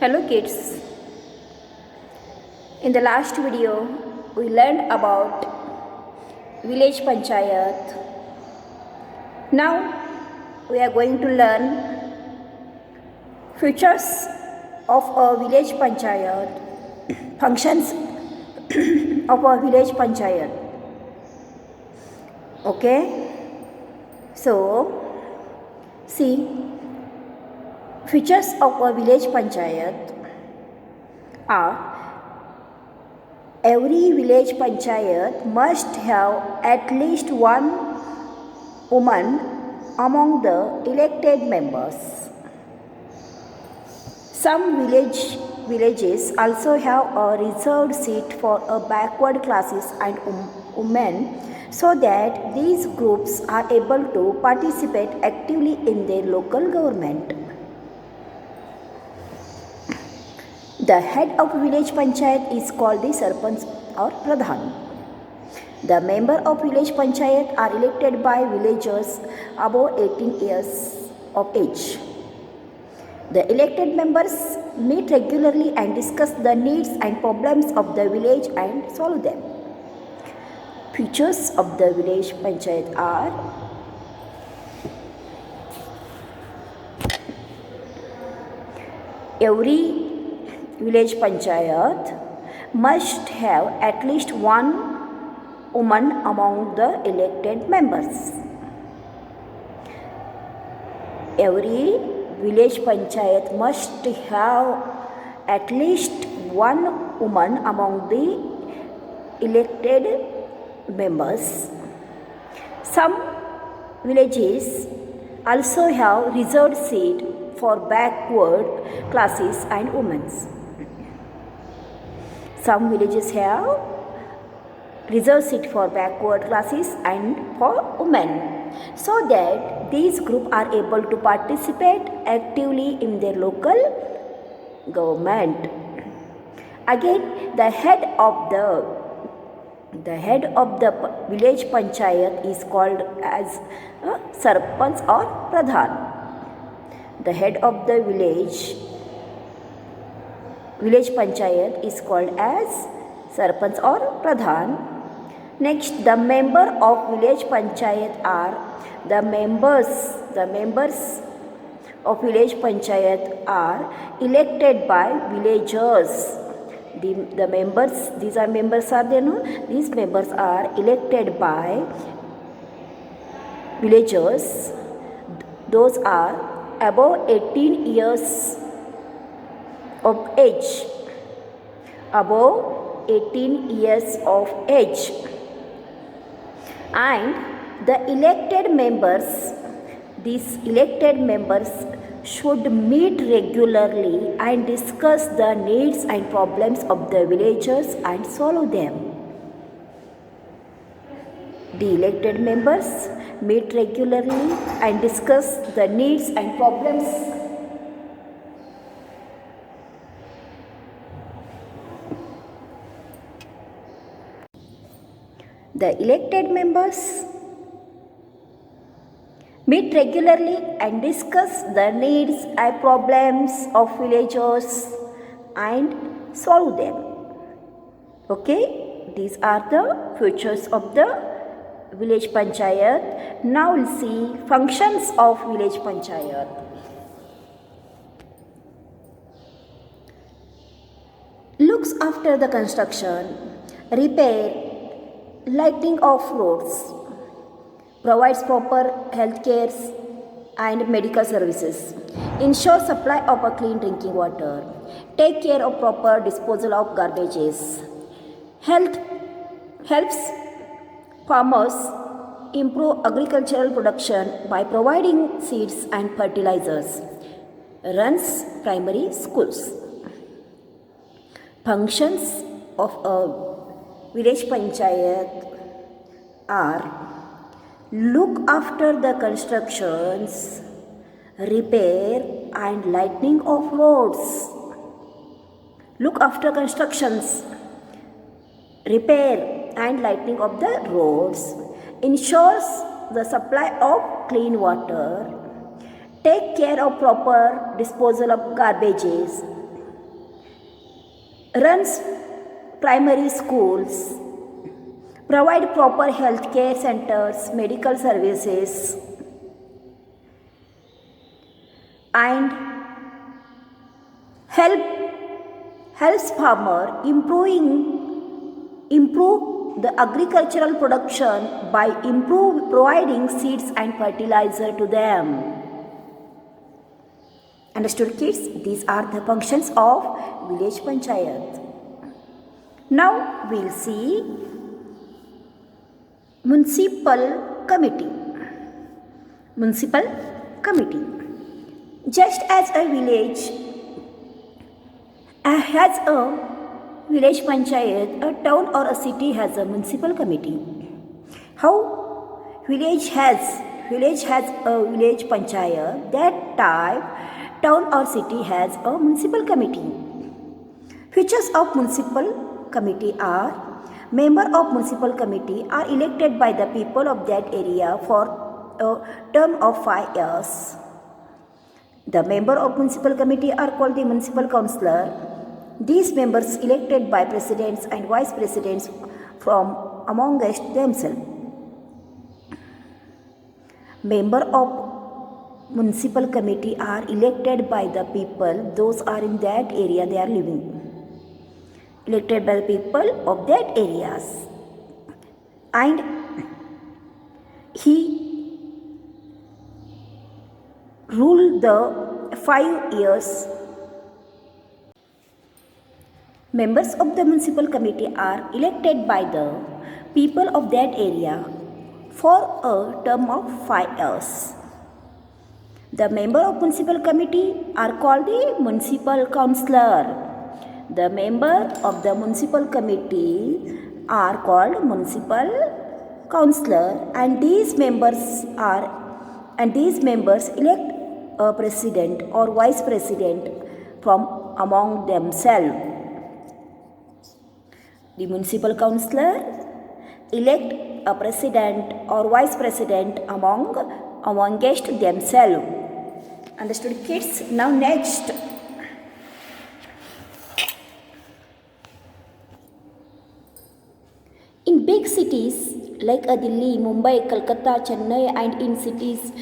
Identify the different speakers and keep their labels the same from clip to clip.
Speaker 1: Hello kids. In the last video we learned about village panchayat. Now we are going to learn features of a village panchayat, functions of a village panchayat. Okay? So see, features of a village panchayat are: every village panchayat must have at least one woman among the elected members. Some villages also have a reserved seat for a backward classes and women, so that these groups are able to participate actively in their local government. The head of village panchayat is called the Sarpanch or Pradhan. The member of village panchayat are elected by villagers above 18 years of age. The elected members meet regularly and discuss the needs and problems of the village and solve them. Features of the village panchayat are: every village panchayat must have at least one woman among the elected members. Every village panchayat must have at least one woman among the elected members. Some villages also have reserved seat for backward classes and women. Some villages have reserved seat for backward classes and for women, so that these groups are able to participate actively in their local government. Again, the head of the village panchayat is called as Sarpanch or Pradhan. The head of the village panchayat is called as Sarpanch or Pradhan. Next, the member of village panchayat are the members of village panchayat are elected by villagers. These members are elected by villagers. Those are above 18 years of age. Above 18 years of age. And the elected members, these elected members should meet regularly and discuss the needs and problems of the villagers and solve them. The elected members meet regularly and discuss the needs and problems The elected members meet regularly and discuss the needs and problems of villagers and solve them. Okay, these are the features of the village panchayat. Now we'll see functions of village panchayat. Looks after the construction, repair, lighting of roads, provides proper health care and medical services, ensure supply of a clean drinking water, take care of proper disposal of garbages, helps farmers improve agricultural production by providing seeds and fertilizers, runs primary schools. Functions of a village panchayat are: look after the constructions, repair and lightening of roads. Look after constructions, repair and lightening of the roads, ensures the supply of clean water, take care of proper disposal of garbages, runs primary schools, provide proper health care centers, medical services, and helps farmer improve the agricultural production by providing seeds and fertilizer to them. Understood, kids? These are the functions of village panchayat. Now we'll see municipal committee. Municipal committee. Just as a village has a village panchayat, a town or a city has a municipal committee. How village has a village panchayat, that type town or city has a municipal committee. Features of municipal committee are: member of municipal committee are elected by the people of that area for a term of 5 years. The member of municipal committee are called the municipal councillor. These members elected by presidents and vice presidents from amongst themselves. Member of municipal committee are elected by the people, those are in that area they are living. Elected by the people of that areas. And he ruled the 5 years. Members of the municipal committee are elected by the people of that area for a term of 5 years. The member of municipal committee are called the municipal councillor. The member of the municipal committee are called municipal councillor, and these members elect a president or vice president from among themselves. The municipal councillor elect a president or vice president amongst themselves. Understood, kids? Now next, in big cities like Delhi, Mumbai, Kolkata, Chennai, and in cities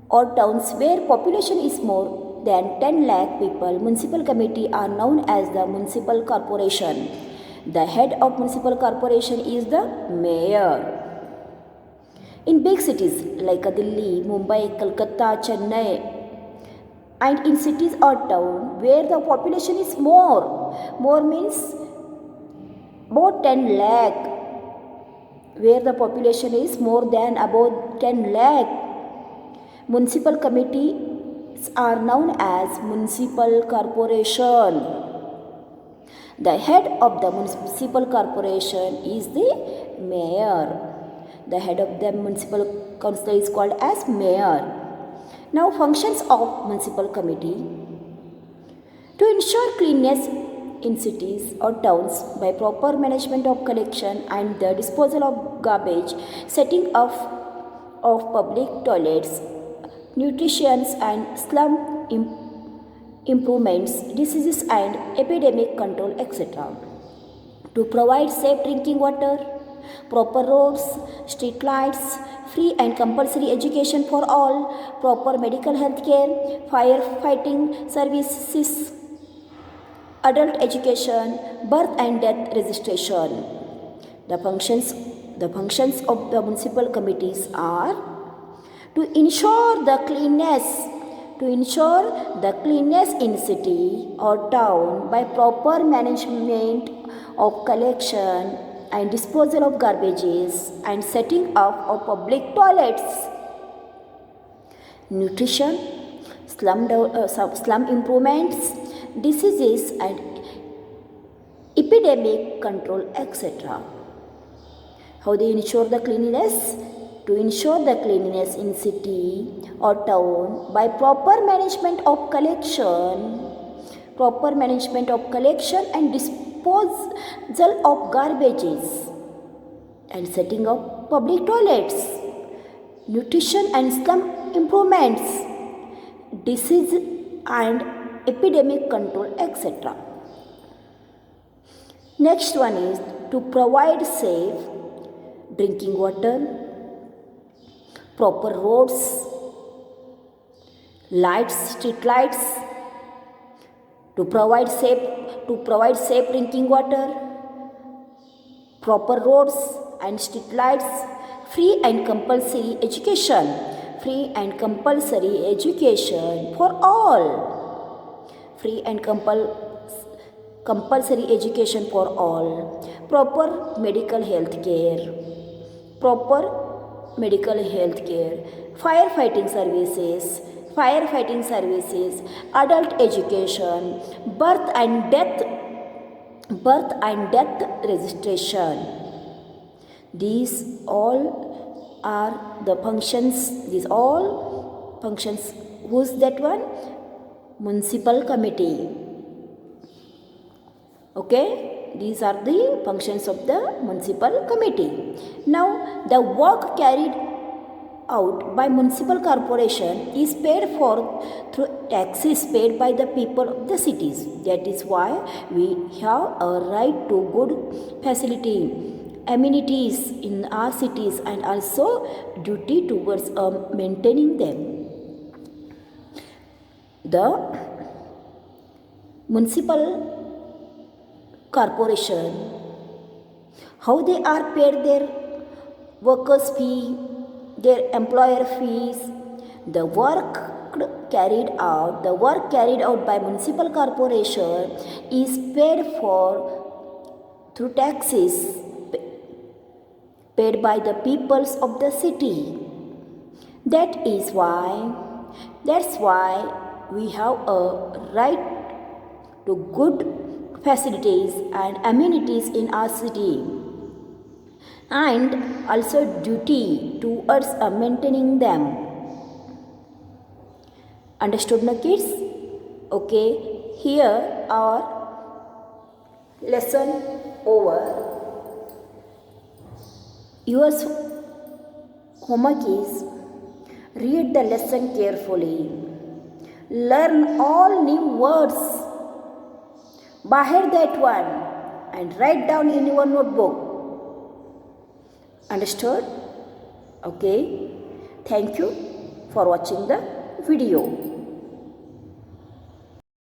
Speaker 1: or towns where population is more than 10 lakh people, municipal committee are known as the municipal corporation. The head of municipal corporation is the mayor. In big cities like Delhi, Mumbai, Kolkata, Chennai, and in cities or towns where the population is more means about 10 lakh, where the population is more than about 10 lakh, municipal committees are known as municipal corporation. The head of the municipal corporation is the mayor. The head of the municipal council is called as mayor. Now, functions of municipal committee: to ensure cleanliness in cities or towns by proper management of collection and the disposal of garbage, setting up of public toilets, nutrition and slum improvements, diseases and epidemic control, etc. To provide safe drinking water, proper roads, street lights, free and compulsory education for all, proper medical health care, firefighting services, adult education, birth and death registration. The functions of the municipal committees are: to ensure the cleanness in city or town by proper management of collection and disposal of garbages and setting up of public toilets, nutrition, slum improvements, diseases and epidemic control, etc. How they ensure the cleanliness? To ensure the cleanliness in city or town by proper management of collection and disposal of garbages and setting up public toilets, nutrition and slum improvements, disease and epidemic control, etc. Next one is to provide safe drinking water, proper roads, lights, street lights, to provide safe drinking water, proper roads and street lights, free and compulsory education, free and compulsory education for all, free and compulsory education for all, proper medical health care, proper medical health care, firefighting services, adult education, birth and death registration. These all are the functions, these all functions. Who's that one? Municipal committee. Okay, these are the functions of the municipal committee. Now, the work carried out by municipal corporation is paid for through taxes paid by the people of the cities. That is why we have a right to good facility, amenities in our cities, and also duty towards maintaining them. The municipal corporation, how they are paid their workers' fee, their employer fees, the work carried out by municipal corporation is paid for through taxes paid by the peoples of the city. That's why we have a right to good facilities and amenities in our city, and also duty towards maintaining them. Understood, na kids? Okay, here our lesson over. Your homework is read the lesson carefully, learn all new words, bahir that one, and write down in your notebook. Understood? Okay. Thank you for watching the video.